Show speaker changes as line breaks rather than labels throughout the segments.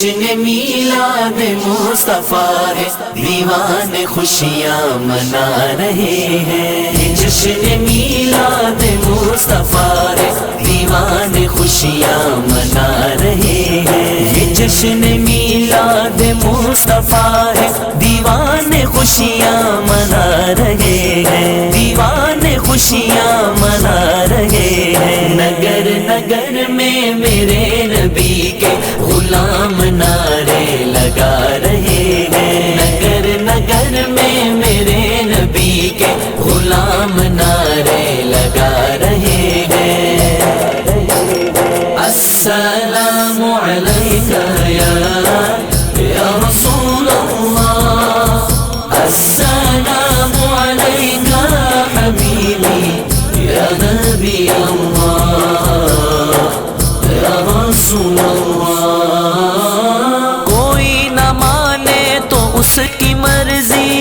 جشن میلاد مصطفیٰ ہے، دیوانے خوشیاں منا رہے ہیں۔ یہ جشن میلاد مصطفیٰ ہے، دیوانے خوشیاں منا رہے ہیں۔ یہ جشن میلاد مصطفیٰ ہے، دیوانے خوشیاں منا رہے ہیں، دیوانے خوشیاں منا رہے ہیں۔ نگر نگر میں میرے نبی کے غلام نعرے لگا رہے ہیں، نگر نگر میں میرے نبی کے غلام نعرے لگا رہے ہیں۔ السلام علیکہ یا رسول اللہ، السلام علیکہ حبیبی یا نبی اللہ یا رسول اللہ۔ کوئی نہ مانے تو اس کی مرضی،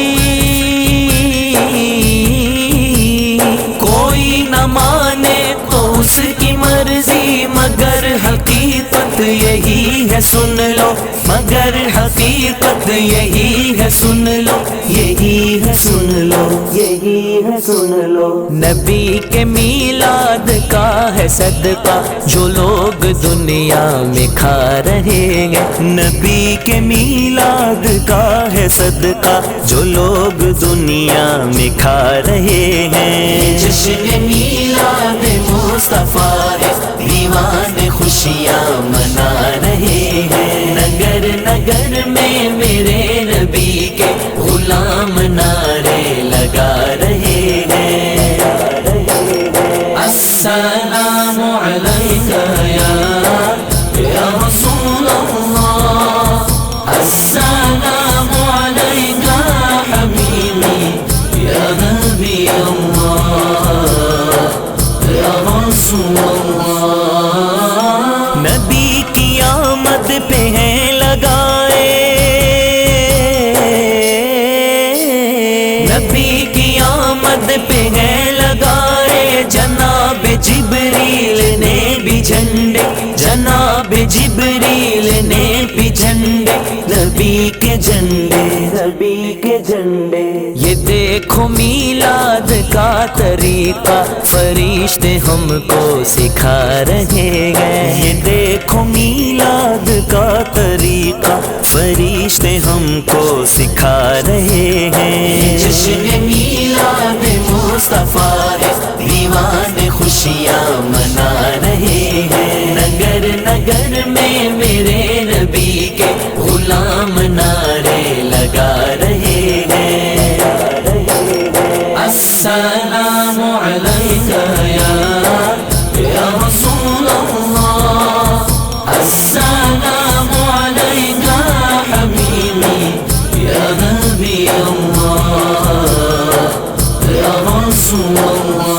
کوئی نہ مانے تو اس کی مرضی، مگر حقیقت یہی ہے سن لو، مگر حقیقت یہی ہے سن لو، یہی ہے سن لو، یہی ہے سن لو۔ نبی کے میلاد کا ہے صدقہ جو لوگ دنیا میں کھا رہے ہیں، نبی کے میلاد کا ہے صدقہ جو لوگ دنیا میں کھا رہے ہیں۔ جشن میلاد مصطفیٰ ہے، دیوانے خوشیاں منا رہے ہیں، نگر نگر میں میرے نبی کے غلام نعرے لگا رہے ہیں۔ السلام علیکہ یا رسول اللہ، السلام علیکہ حبیبی یا نبی اللہ یا رسول اللہ۔ نبی کی آمد پہ ہیں لگائے، نبی کی آمد پہ ہیں لگائے، جناب جبریل نے بھی جھنڈے، جناب جبریل نے بھی جھنڈے، نبی کے جھنڈے، نبی کے جھنڈے۔ یہ دیکھو میلاد کا طریقہ فرشتے ہم کو سکھا رہے ہیں، یہ دیکھو میلاد کا طریقہ فرشتے ہم کو سکھا رہے ہیں۔ جشن میلاد مصطفیٰ ہے، دیوانے خوشیاں منا رہے ہیں، نگر نگر میں میرے نبی کے غلام نعرے لگا رہے ہیں۔ السلام علیکہ یا رسول اللہ، السلام علیکہ حبیبی یا نبی اللہ یا رسول اللہ۔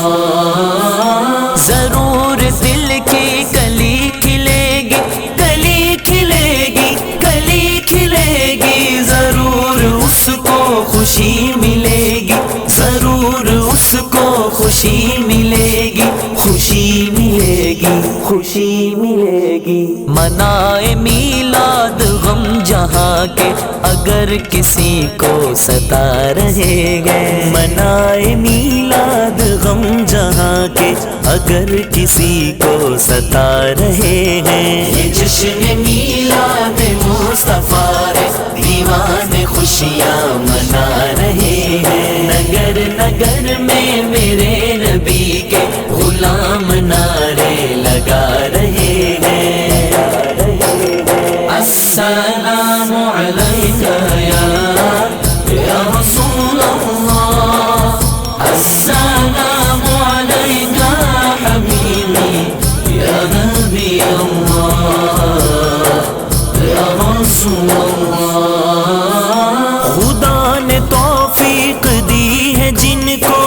ضرور دل کی کلی کھلے گی، کلی کھلے گی، کلی کھلے گی، ضرور اس کو خوشی ملے گی، ضرور اس کو خوشی ملے گی، خوشی ملے گی، خوشی ملے گی۔ منائے میلاد غم جہاں کے اگر کسی کو ستا رہے ہیں، منائے میلاد غم جہاں کے اگر کسی کو ستا رہے ہیں۔ یہ جشن میلاد مصطفیٰ ہے، دیوانے خوشیاں منا رہے ہیں، نگر نگر میں میرے نبی کے غلام نعرے لگا رہے ہیں۔ السلام علیکہ یا رسول اللہ، السلام علیکہ حبیبی یا نبی اللہ یا رسول اللہ۔ خدا نے توفیق دی ہے جن کو،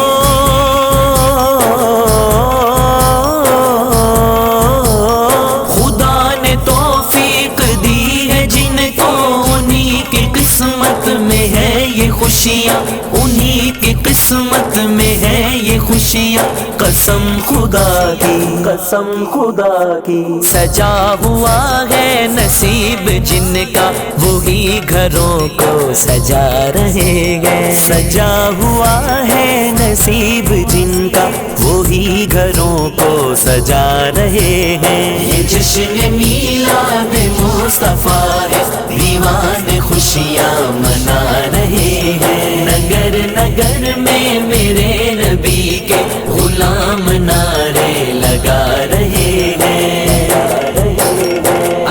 خدا نے توفیق دی ہے جن کو، انہی کی قسمت میں ہے یہ خوشیاں، انہی کی قسمت قسمت میں ہے یہ خوشیاں، قسم خدا کی، قسم خدا کی۔ سجا ہوا ہے نصیب جن کا وہی گھروں کو سجا رہے ہیں، سجا ہوا ہے نصیب جن کا وہی گھروں کو سجا رہے ہیں۔ یہ جشن میلاد مصطفیٰ ہے، دیوان خوشیاں منا رہے ہیں، نگر نگر میں میرے نبی کے غلام نعرے لگا رہے ہیں۔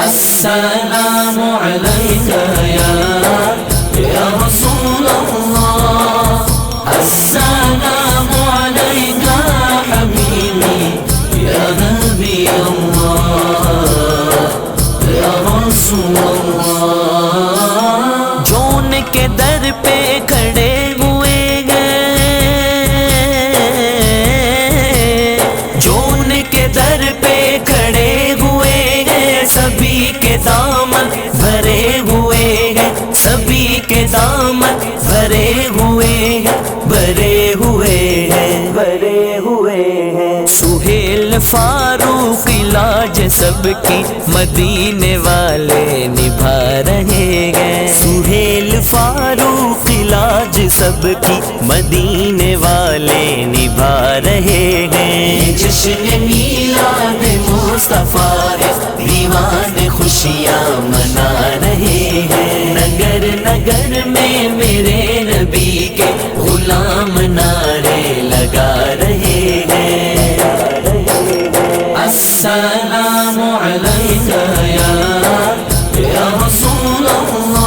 السلام علیکہ یا رسول اللہ، السلام علیکہ حبیبی یا نبی اللہ یا رسول اللہ۔ جو ان کے در پہ کھڑے ہوئے ہیں، جو ان کے در پہ کھڑے ہوئے ہیں، سبھی کے دامن بھرے ہوئے ہیں، سبھی کے دامن بھرے ہوئے ہیں، بھرے ہوئے ہیں، بھرے ہوئے ہیں۔ سہیل فاروق لاج سب کی مدینے والے نبھا رہے ہیں، سہیل فاروق لاج سب کی مدینے والے نبھا رہے ہیں۔ جشن میلاد مصطفیٰ ہے، دیوان خوشیاں منا رہے ہیں، نگر نگر میں میرے نبی کے غلام نعرے لگا رہے ہیں۔ السلام علیکہ یا رسول اللہ،